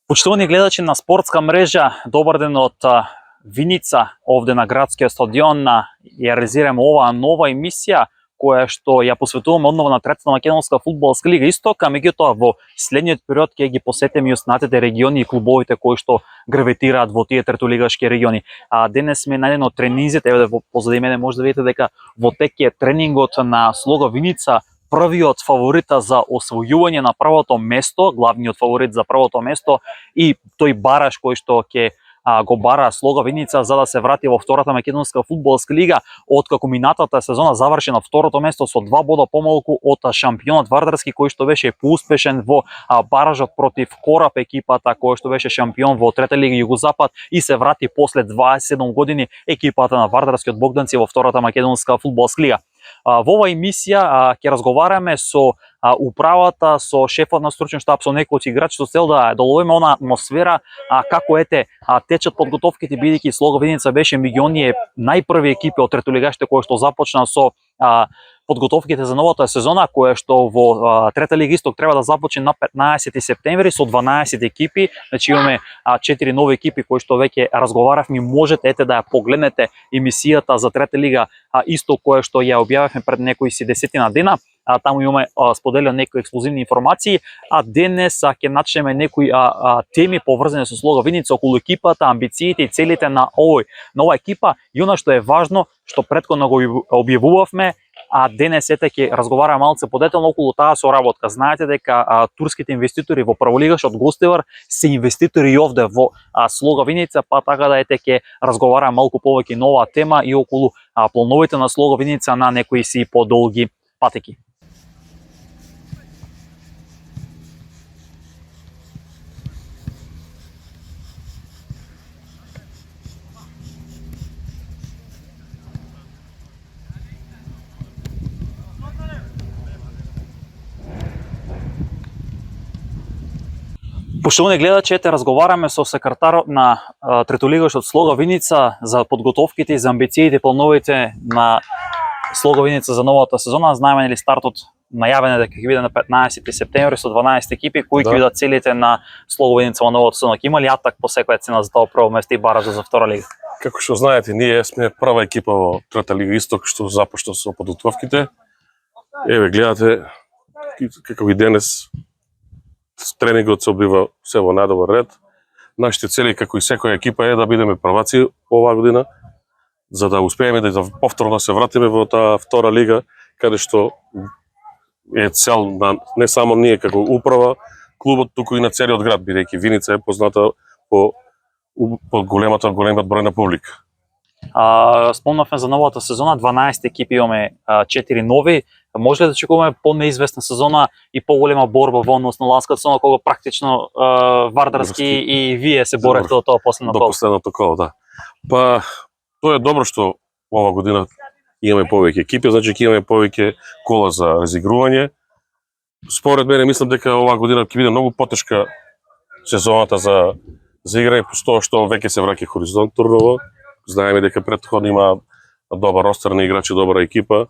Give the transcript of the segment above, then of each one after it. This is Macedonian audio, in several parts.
Почитувани гледачи на спортска мрежа, добар ден од Виница, овде на градскиот стадион. Ја реализираме оваа нова емисија која што ја посветуваме однова на третата македонска фудбалска лига Исток, а меѓутоа во следниот период ќе ги посетиме и останатите региони и клубовите кои што гравитираат во тие третолигашки региони. Денес сме на еден од тренинзите, еве позади мене може да видите дека во тек е тренингот на Слога Виница, првиот фаворита за освојување на првото место, главниот фаворит за првото место и тој бараш кој што ќе го бара Слога Виница за да се врати во втората македонска фудбалска лига, откако минатата сезона заврши на второто место со 2 бода помалку од шампионот Вардарски, кој што беше поуспешен во баражот против Кораб, екипата која што беше шампион во трета лига Југозапад и се врати после 27 години екипата на Вардарскиот Богданци во втората македонска фудбалска лига. Во оваа емисија ќе разговараме со управата, со шефот на стручен штаб, со некои од играчи со цел да доловиме она атмосфера како течат подготовките, бидејќи Слога Виница беше меѓу оние најпрви екипи од третолигашите кои што започна со подготовките за новата сезона, која што во трета лига Исток треба да започне на 15 септември со 12 екипи. Значи имаме 4 нови екипи кои што веќе разговаравме, можете да ја погледнете емисијата за трета лига Исток која што ја објавивме пред некои си десетина дена. Таму имаме споделено некои ексклузивни информации, денес ќе начнеме некои теми поврзани со Слога Виница околу екипата, амбициите и целите на оваа екипа и она што е важно, што претходно го објавувавме, денес ќе разговараме малце подетелно околу таа соработка. Знаете дека турските инвеститори во прволигашот гостивар се инвеститори и овде во Слога Виница, па така да ќе разговараме малку повеќе на оваа тема и околу плановите на Слога Виница на некои си подолги патеки. Поштовани гледачи, разговараме со секретарот на третолигашот Слога Виница за подготовките и за амбициите и плановите на Слога Виница за новата сезона. Знаеме нели стартот најавен е дека ќе биде на 15 септември со 12 екипи, кои ќе бидат целите на Слога Виница во новата сезона. Има ли атак по секоја цена за тоа прво место и баража за втора лига? Како што знаете, ние сме прва екипа во трета лига Исток што започна со подготовките. Еве гледате како и денес тренингот се обвива се во најдобар ред. Нашите цели, како и секоја екипа, е да бидеме прваци оваа година, за да успееме да повторно се вратиме во таа втора лига, каде што е цел на не само ние како управа, клубот, туку и на целиот град, бидејќи Виница е позната по големиот број на публика. Спомнавме за новата сезона, 12 екипи имаме, 4 нови. Може ли да очекуваме по-неизвестна сезона и поголема борба во однос на ланската сезона, кога практично Вардарски и вие се борите до тоа последно коло? До последното коло, да. Па, тоа е добро што ова година имаме повеќе екипи, значи ќе имаме повеќе кола за разигрување. Според мене, мислам дека оваа година ќе биде многу потешка сезоната за играње, тоа што веќе се враќа Хоризонт турново. Знаеме дека претходно има добар ростер на играчи, добра екипа.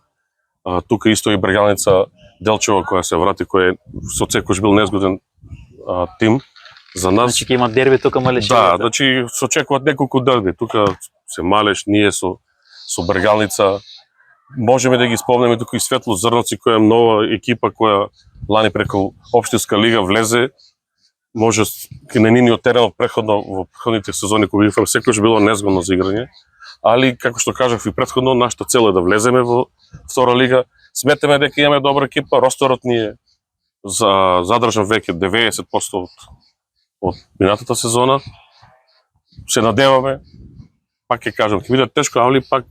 Тука исто и Брегалница Делчева која се врати, кој е со секој бил незгоден тим за нас. Значи ќе има дерби тука Малеш. Да, значи се очекуваат неколку дерби. Тука се Малеш, ние со Брегалница. Можеме да ги спомнеме тука и Светло Зрновци која е нова екипа која лани преку општинска лига влезе. Може на нивниот терен во претходните сезони кога секојаш било незгодно за играње. Али, како што кажав и претходно, нашата цел е да влеземе во втора лига. Сметаме дека имаме добра екипа, ростерот ни е задржан веќе 90% од минатата сезона. Се надеваме, пак ќе кажам, ќе биде тешко, али пак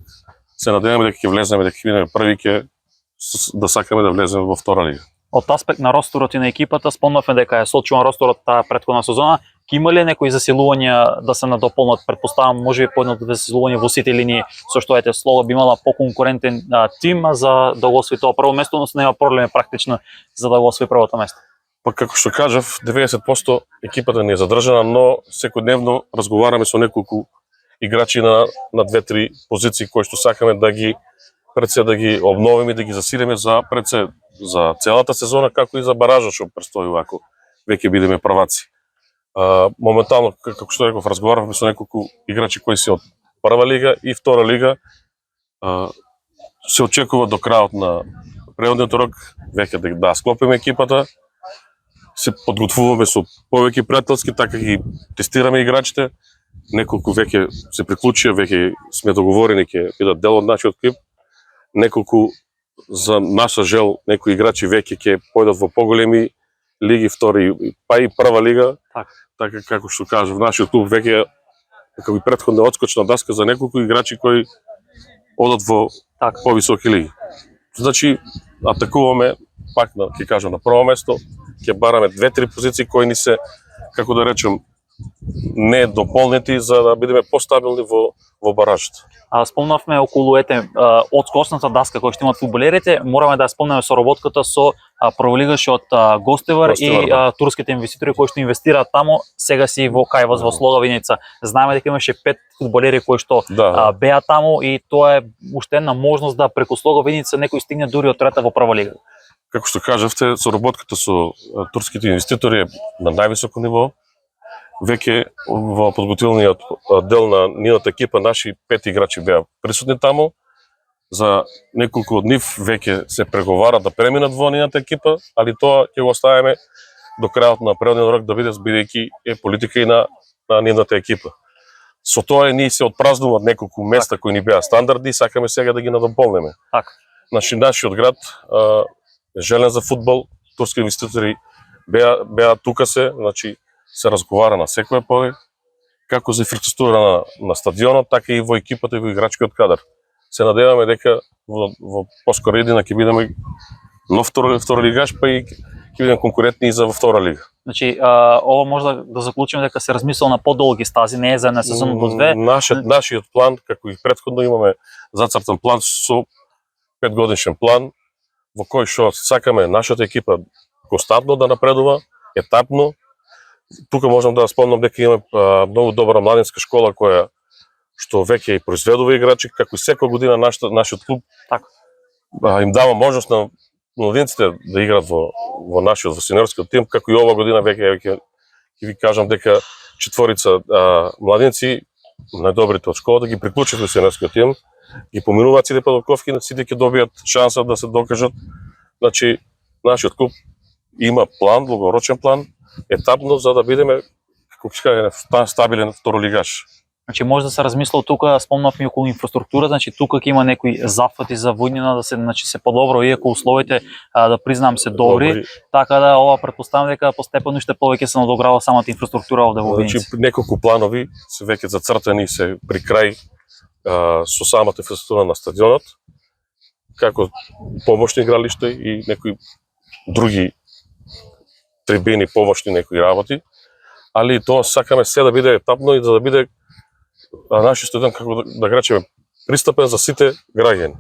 се надеваме дека ќе влеземе, дека ќе бидеме први, да сакаме да влеземе во втора лига. Од аспект на ростерот и на екипата, спомнавме дека е сочуван ростерот таа претходна сезона. Ќе има ли некои засилувања да се надополнат? Претпоставам, може би по едно засилување во сите линии, со што Слога би имала поконкурентен тим за да го освои тоа прво место, но нема проблеми практично за да го освои првото место. Па како што кажав, 90% екипата ни е задржана, но секојдневно разговараме со неколку играчи на 2-3 позиции кои што сакаме да ги да ги обновиме, да ги засилиме за целата сезона, како и за баража што престои ако веќе бидеме прваци. Моментално, како што реков, разговаравме со неколку играчи кои се од прва лига и втора лига. Се очекува до крајот на преводниот рок веќе да склопиме екипата. Се подготвуваме со повеќе пријателски, така ги тестираме играчите. Неколку веќе се приклучија, веќе сме договорени ќе бидат дел од нашиот клуб. Неколку за наша жел, некои играчи веќе ќе појдат во поголеми лиги, втори, па и прва лига. Така како што кажав, нашиот клуб веќе како и претходна одскочна даска за неколку играчи кои одат во повисоки лиги. Значи, атакуваме пак ќе кажам на прво место, ќе бараме 2-3 позиции кои ни се, како да речем, не дополнети за да бидеме постабилни во баражот. Спомнавме околу одскочната даска која што имаат фудбалерите, мораме да спомнеме соработката со прволигаши од Гостивар и турските инвеститори кои што инвестираат таму, сега си во Кајвас во Слога Виница. Знаеме дека имаше 5 фудбалери кои што беа таму и тоа е уште една можност да преку Слога Виница некој стигне дури од трета во прва лига. Како што кажавте, соработката со турските инвеститори е на највисоко ниво. Веќе во подготвителниот дел на нивната екипа наши 5 играчи беа присутни таму. За неколку од нив веќе се преговара да преминат во нивната екипа, али тоа ќе го оставиме до крајот на преводниот рок да биде, бидејќи е политика и на нивната екипа. Со тоа ние се отпразнуват неколку места кои ни беа стандардни и сакаме сега да ги надополниме. Значи нашиот град е желен за фудбал, турски инвеститори беа тука значи се разговара на секој поле, како за инфраструктура на стадионот, така и во екипата и во играчкиот кадар. Се надеваме дека во поскора едина ќе бидеме нов втора лигаш, па и ќе бидеме конкурентни и за во втора лига. Значи, ова може да заклучиме дека се размислува на подолги стази, не е за една сезона до две. Нашиот план, како и претходно, имаме зацртан план со 5-годишен план, во кој што сакаме нашата екипа константно да напредува, етапно. Тука можам да спомнам дека имаме многу добра младинска школа која што веќе и произведува играчи, како и секоја година нашиот клуб им дава можност на младинците да играат во нашиот сениорскиот тим, како и ова година веќе ќе ви кажам дека 4 младинци најдобрите од школата ги приклучат во сениорскиот тим, ги поминуваат сите подготовки, сите ќе добијат шанса да се докажат. Значи нашиот клуб има план, долгорочен план, етапно за да бидеме како ќе кажа стабилен второлигаш. Значи може да се размисла тука, спомнавме околу инфраструктура, значи тука ќе има некои зафати за војнина да се подобро, иако условите да признам се добри, така да ова претпоставам дека постепено уште повеќе се надограва самата инфраструктура овде во Виница. Значи неколку планови се веќе зацртани, се при крај со самата инфраструктура на стадионот, како помошни игралишта и некои други трибини, помошни некои работи, али тоа сакаме се да биде етапно и да биде нашиот стадион, како да речеме, пристапен за сите граѓани.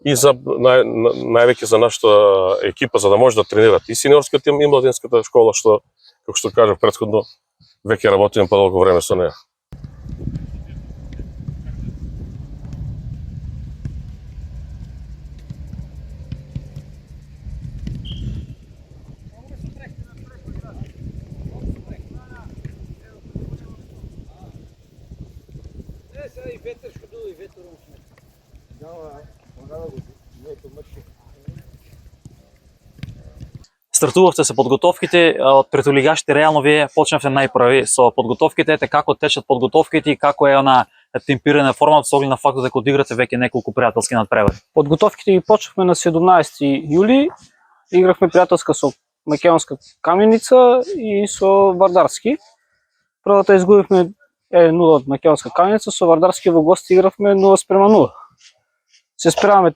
И за највеќе за нашата екипа, за да може да тренират и сениорскиот тим и младинската школа, што, како што кажав претходно, веќе работиме подолго време со неа. Стартувавте се подготовките, од претолигашите реално вие почнавте најпрви со подготовките, како течат подготовките и како е она темпирана форма со оглед на фактот дека одиграте веќе неколку пријателски надпревари? Подготовките ги почнавме на 17 јули, игравме пријателска со Македонска Каменица и со Вардарски. Првата изгубивме 1-0 од Македонска Каменица, со Вардарски во гости игравме 0-0. Се спремаме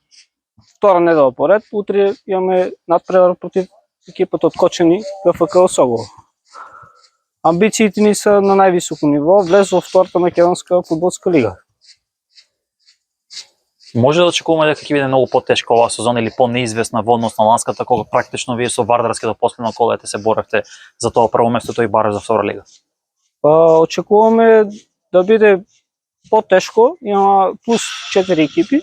втора недела поред, утре имаме надпревар против екипата од Кочани, КФК Осогово. Амбициите ни се на највисоко ниво, влез во втората македонска фудбалска лига. Може да очекуваме дека ќе биде многу потешка оваа сезона или понеизвестна во однос на ланската, кога практично вие со Вардарски до последно колете се боревте за тоа прво место и бараш за втора лига? Очекуваме да биде потешко, има плюс 4 екипи.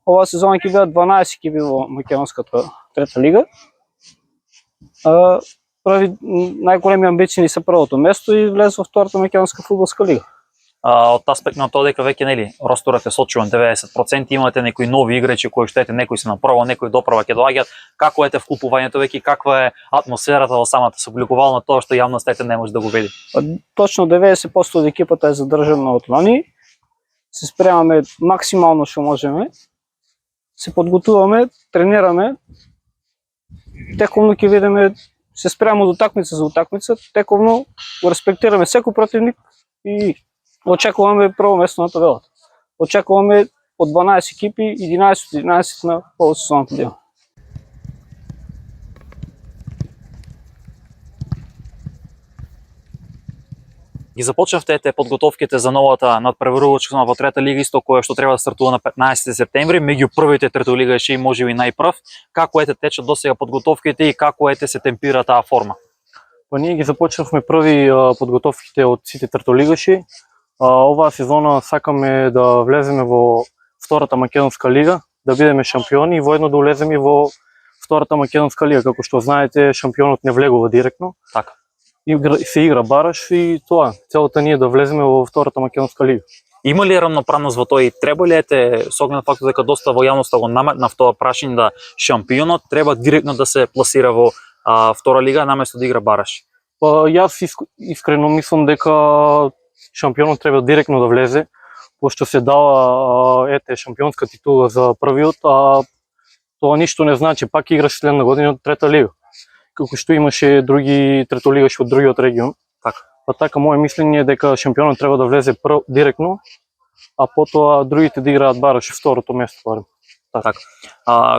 Оваа сезона ќе бидат 12 екипи во македонската трета лига. най-големи амбиции ни са първото место и влезе в втората македонска футболска лига. Од аспект на тоа дека веќе нели росторот е сочуван 90%, имате некои нови играчи кои штете, некои се направо, некои доправа ќе доаѓаат. Како ете вклупувањето веќе, каква е атмосферата во самата се обликувала на тоа што јавноста не може да го види? Точно 90% од екипата е задржана од лани. Се спремаме максимално што можеме. Се подготуваме, тренираме. Тековно ќе видиме, се спремаме од утакмица за утакмица, тековно го респектираме секој противник и очекуваме прво место на табелата. Очекуваме од 12 екипи 11 од 11 на полусезонната дел. Ги започнавте ете подготовките за новата надпреварувачка сезона во трета лига, исто која што треба да стартува на 15 септември, меѓу првите третолигаши и можеби најпрв. Како ете течат досега подготовките и како ете се темпира таа форма? Па ние ги започнавме први подготовките од сите третолигаши. Оваа сезона сакаме да влеземе во втората македонска лига, да бидеме шампиони и воедно да улеземе во втората македонска лига, како што знаете, шампионот не влегува директно. Така. Се игра бараш и тоа, целата ни е да влеземе во втората македонска лига. Има ли рамноправност во тоа и треба ли ете, со оглед на фактот дека доста во јавноста го наметнав тоа прашање да шампионот треба директно да се пласира во втора лига наместо да игра бараш? Па јас искрено мислам дека шампионот треба директно да влезе, пошто се дава шампионска титула за првиот, а тоа ништо не значи, пак играш следна година од трета лига. Како што имаше други третолигаши од другиот регион. Така. Па така моје мислење е дека шампионот треба да влезе директно, а потоа другите да играат бараш второто место барем. Така.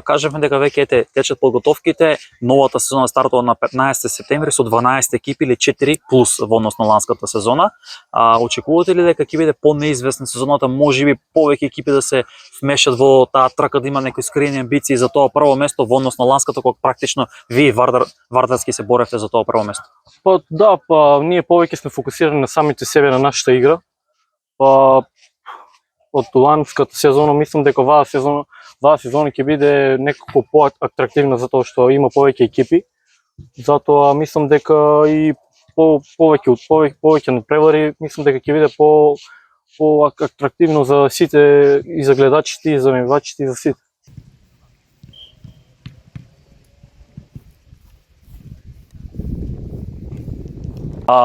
Кажавме дека веќе ете течат подготовките, новата сезона стартува на 15 септември со 12 екипи или 4 плюс во однос на ланската сезона. Очекувате ли дека ќе биде по-неизвестна сезоната, можеби повеќе екипи да се вмешат во таа трка, да има некои скриени амбиции за тоа прво место во однос на ланската, кога практично вие Вардарски се боревте за тоа прво место? Па да, ние повеќе сме фокусирани на самите себе, на нашата игра. Од ланската сезона мислам дека оваа сезона ќе биде некако по-атрактивна затоа што има повеќе екипи. Затоа мислам дека и повеќе надпревари, мислам дека ќе биде по-атрактивно за сите, и за гледачите, и за навивачите, и за сите.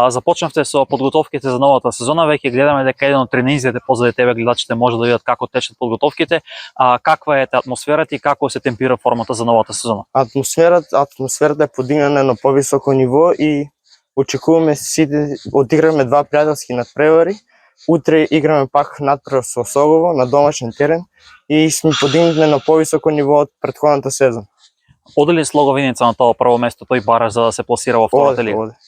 Започнавте со подготовките за новата сезона, веќе гледаме дека еден од тренинзите позади тебе гледачите може да видат како течат подготовките. Каква е атмосферата и како се темпира формата за новата сезона? Атмосферата е подигнана на повисоко ниво и очекуваме сите, одиграме два пријателски надпревари. Утре играме пак надпревар со Согово на домашен терен и сме подигнати на повисоко ниво од претходната сезона. Оде ли слога Виница на тоа прво место тој бараш за да се пласира во втората лига? Оде.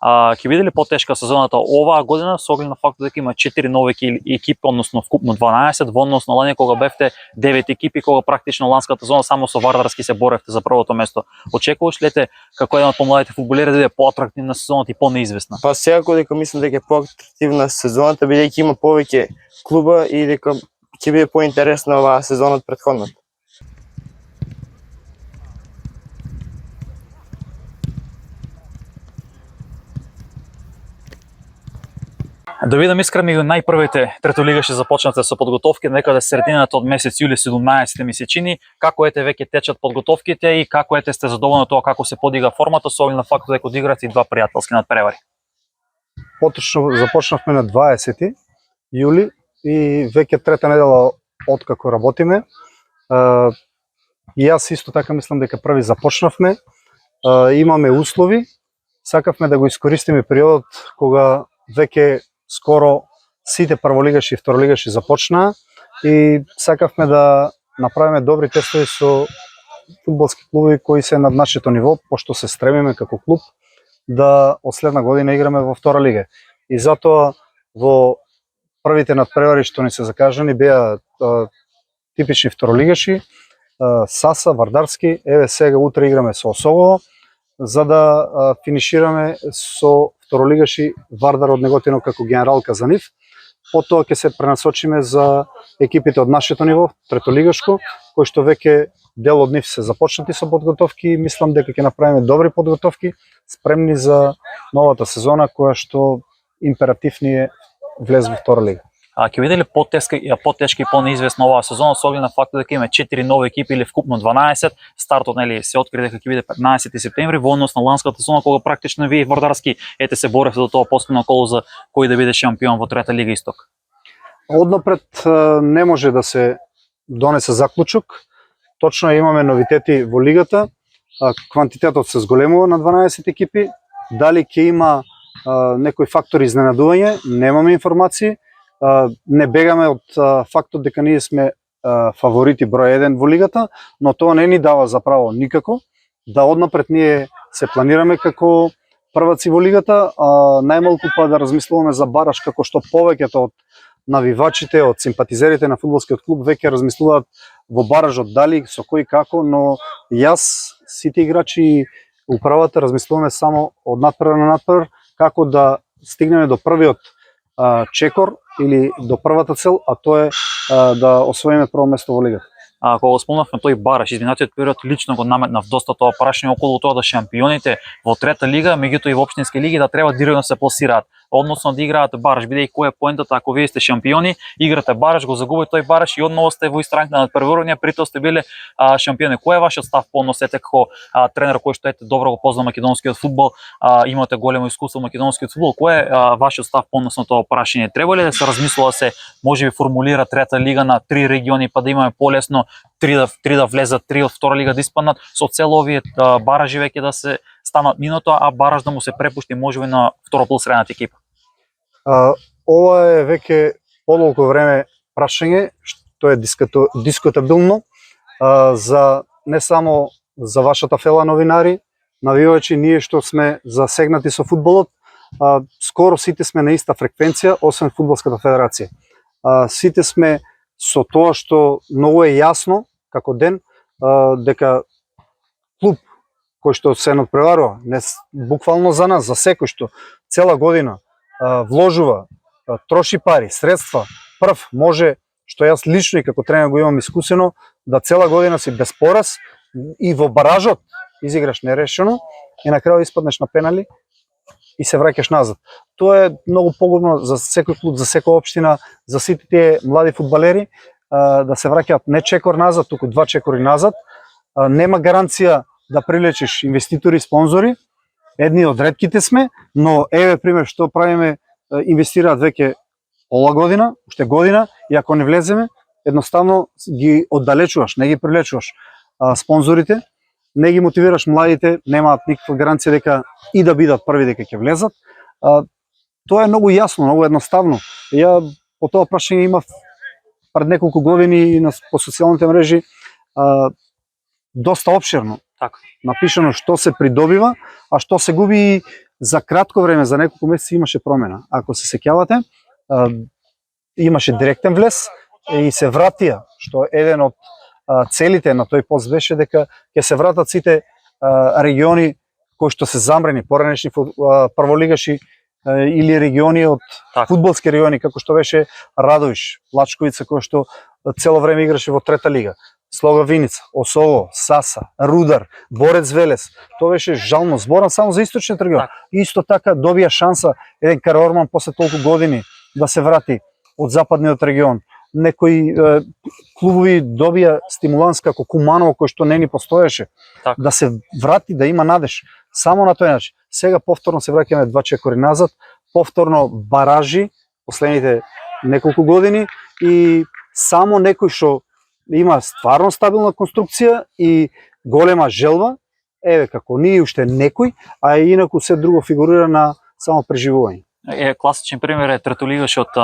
Ќе биде ли потешка сезоната оваа година со оглед на фактот дека има 4 нови екипи, односно вкупно 12, во однос на лани кога бевте 9 екипи, кога практично ланската сезона само со Вардарски се боревте за првото место. Очекуваш ли како еден од помладите фудбалери да биде поатрактивна сезоната и по-неизвестна? Па секако дека мислам дека е поатрактивна сезоната, бидејќи има повеќе клуба и дека ќе биде поинтересна оваа сезона од претходната. Да видам искрено, меѓу најпрвите третолигаши започнате со подготовки некаде средината од месец јули 17 месечини. Како ете веќе течат подготовките и како ете сте задоволни тоа како се подига формата со оглед на фактот дека одиграте и два пријателски надпревари? Поточно започнавме на 20 јули и веќе трета недела откако работиме. И јас исто така мислам дека први започнавме. Имаме услови, сакавме да го искористиме периодот кога веќе скоро сите прволигаши и второлигаши започнаа и сакавме да направиме добри тестови со фудбалски клуби кои се над нашето ниво, пошто се стремиме како клуб да од следна година играме во втора лига. И затоа во првите надпревари што ни се закажани беа типични второлигаши, Саса, Вардарски, еве сега утре играме со Осогово, за да финишираме со второлигаши Вардар од Неготино како генерал Казанив. потоа ќе се пренасочиме за екипите од нашето ниво, третолигашко, кои што веќе дел од нив се започнати со подготовки и мислам дека ќе направиме добри подготовки, спремни за новата сезона која што императив ни е влез во втора лига. Ќе биде ли потешка и по-неизвестна оваа сезона со оглед на фактот дека имаме 4 нови екипи или вкупно 12, стартот нели се откри дека ќе биде 15 септември во однос на ланската сезона кога практично вие Вардарски се боревте до тоа последно коло за кој да биде шампион во трета лига Исток. Однапред не може да се донесе заклучок. Точно имаме новитети во лигата. Квантитетот се зголемува на 12 екипи. Дали ќе има некои фактори изненадување, немаме информации. Не бегаме од фактот дека ние сме фаворити број 1 во лигата, но тоа не ни дава за право никако да однапред ние се планираме како прваци во лигата, најмалку па да размислуваме за бараж, како што повеќето од навивачите, од симпатизерите на фудбалскиот клуб веќе размислуваат во баражот дали со кој како, но јас, сите играчи и управата размислуваме само од надпревар на надпревар како да стигнеме до првиот чекор или до првата цел, а тоа е да освоиме прво место во лигата. Кога спомнавме тој бараж, изминатиот период лично го наметнав доста тоа прашање околу тоа да шампионите во трета лига, меѓутоа и во општински лиги да треба директно се пласираат, односно да играат бараж, бидејќи која е поентата ако вие сте шампиони, играте бараж, го загубите тој бараж и одново сте во истранка на надпреварување, притоа сте биле шампиони. Кој е вашиот став по однос како тренер кој што добро го позна македонскиот фудбал, имате големо искуство во македонскиот фудбал, кој е вашиот став по однос на тоа прашање? Треба ли да се размислува се, можеби формулира трета лига на 3 региони па да имаме полесно три да влезат, 3 од втора лига да испаднат, со цел овие баражи веќе да се станат миното, а бараж да му се препушти можеби на второпласираната екипа? Ова е веќе подолго време прашање, што е дискутабилно за не само за вашата фела новинари, навивачи, ние што сме засегнати со фудбалот, скоро сите сме на иста фреквенција, освен фудбалската федерација. Сите сме со тоа што многу е јасно како ден дека клуб кој што се надпреварува, не буквално за нас, за секој што цела година вложува, троши пари, средства, прв може, што јас лично и како тренер го имам искусено, да цела година си без пораз и во баражот изиграш нерешено и на крај испаднеш на пенали и се враќаш назад. Тоа е многу погубно за секој клуб, за секоја општина, за сите тие млади фудбалери да се враќаат не чекор назад, туку 2 чекори назад. Нема гаранција да привлечеш инвеститори, спонзори. Едни од ретките сме, но еве пример што правиме, инвестираат веќе ола година, уште година, и ако не влеземе, едноставно ги оддалечуваш, не ги привлечуваш спонзорите, не ги мотивираш младите, немаат никаква гаранција дека и да бидат први дека ќе влезат. Тоа е многу јасно, многу едноставно. Ја по тоа прашање имав пред неколку години по социјалните мрежи доста опширно напишано што се придобива, а што се губи за кратко време, за неколку месеци имаше промена. Ако се сеќавате, имаше директен влез и се вратија, што еден од целите на тој пост беше дека ќе се вратат сите региони кои што се замрени, поранешни прволигаши или региони од фудбалски региони, како што беше Радовиш, Лачковица, кој што цело време играше во трета лига. Слога Виница, Осово, Саса, Рудар, Борец Велес. Тоа беше жално, зборам само за источниот регион. Исто така добија шанса еден Караорман после толку години да се врати од западниот регион. Некои клубови добија стимуланс како Куманово кој што не ни постоеше, да се врати, да има надеж. Само на тој начин. Сега повторно се враќаме 2 чекори назад, повторно баражи последните неколку години и само некој што има стварно стабилна конструкција и голема желба, еве како ние уште некој, а инаку се друго фигурира на само преживување. Класичен пример е третолигашот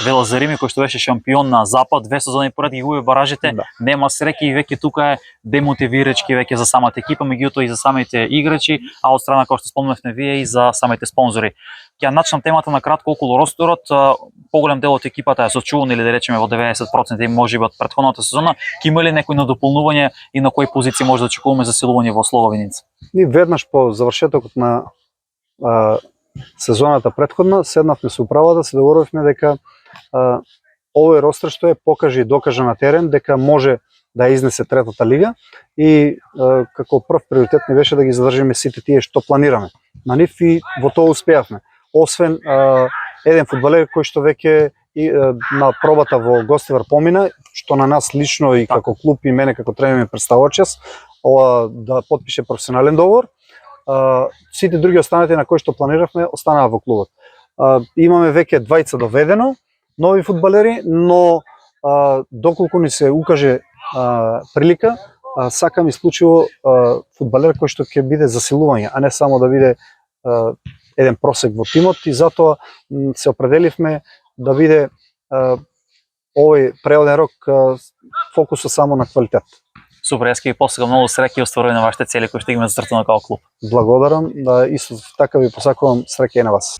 Велазарими кој што беше шампион на Запад, 2 сезони поред ги губи баражите, нема среќа и веќе тука е демотивирачки веќе за самата екипа, меѓутоа и за самите играчи, а од страна како што спомнавме вие и за самите спонзори. Ќе начнам темата на кратко околу росторот. Поголем дел од екипата е сочуван или да речеме во 90% и можеби од претходната сезона. Ќе има ли некој надополнување и на кои позиции може да очекуваме засилување во Слога Виница? Ние веднаш по завршетокот на сезоната претходна седнавме со управата, се договоривме дека овој ростер што е покаже и докаже на терен дека може да изнесе третата лига и како прв приоритет ми беше да ги задржиме сите тие што планираме на нив и во тоа успеавме. Освен еден фудбалер кој што веќе на пробата во Гостивар помина, што на нас лично и како клуб и мене како тренер ми представува чест да потпише професионален договор. Сите други останати на кои што планиравме останаа во клубот. Имаме веќе двајца доведено, нови фудбалери, но доколку ни се укаже прилика, сакам исклучиво фудбалер кој што ќе биде засилување, а не само да биде еден просек во тимот и затоа се определивме да биде овој преоден рок фокусот само на квалитет. Супер, јас ќе ви посакам многу среќа и остварување на вашите цели кои што имате зацртано како клуб. Благодарам, исто така ви посакувам среќа и на вас.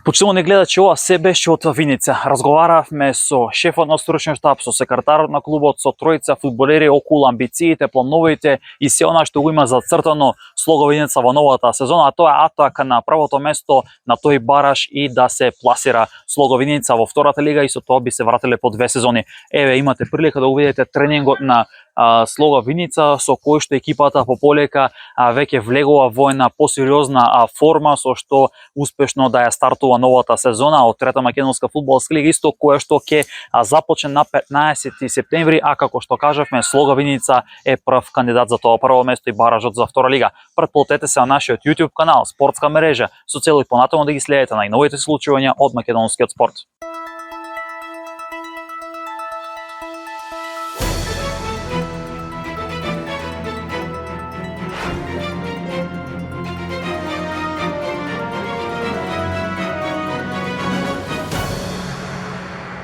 Почитувани гледачи, ова се беше од Виница. Разговаравме со шефот на стручен штаб, со секретарот на клубот, со тројца фудбалери околу амбициите, плановите и се она што го има зацртано Слого Виница во новата сезона, а тоа е атака на правото место на тој бараш и да се пласира Слого Виница во втората лига и со тоа би се вратиле по 2 сезони. Еве, имате прилика да увидите тренингот на Слога Виница, со кој што екипата пополека веќе влегува во една посериозна форма, со што успешно да ја стартува новата сезона од трета македонска фудбалска лига, исто која што ќе започне на 15 септември, а како што кажавме, Слога Виница е прв кандидат за тоа прво место и баражот за втора лига. Претплатете се на нашиот YouTube канал Спортска мрежа со цел и понатаму да ги следите најновите случувања од македонскиот спорт.